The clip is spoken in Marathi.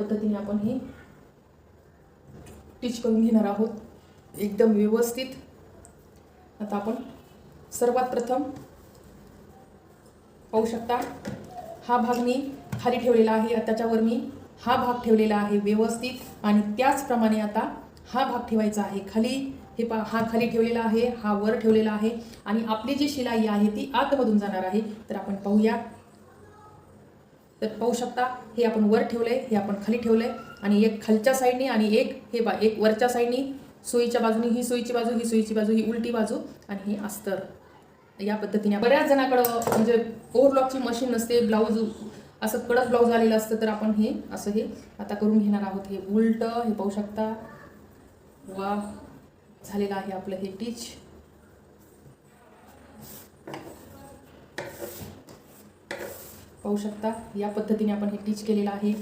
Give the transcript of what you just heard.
पद्धतीने आपण हे टिच करून घेणार आहोत एकदम व्यवस्थित. आता आपण सर्वात प्रथम पाहू शकता हा भाग मी खाली ठेवलेला आहे, त्याच्यावर मी हा भाग ठेवलेला आहे व्यवस्थित. आणि त्याचप्रमाणे आता हा भाग ठेवायचा आहे खाली. हे हा खाली ठेवलेला आहे, हा वर ठेवलेला आहे. आणि आपली जी शिलाई आहे ती आतमधून जाणार आहे. तर आपण पाहूया. तर पाहू शकता हे आपण वर ठेवलंय, हे आपण खाली ठेवलंय. आणि एक खालच्या साईडनी आणि एक वरच्या साईडनी, सुईच्या बाजूनी ही सुईची बाजू, ही सुईची बाजू, ही उलटी बाजू आणि हे अस्तर. या पद्धतीने बऱ्याच जणांकडं म्हणजे ओव्हरलॉकची मशीन नसते, ब्लाऊज असं कडक ब्लाऊज आलेलं असतं. तर आपण हे असं हे आता करून घेणार आहोत. हे उलट हे पाहू शकता. वा, झालेलं आहे आपलं हे टिच. पाहू शकता या पद्धतीने आपण हे टिच केलेलं आहे.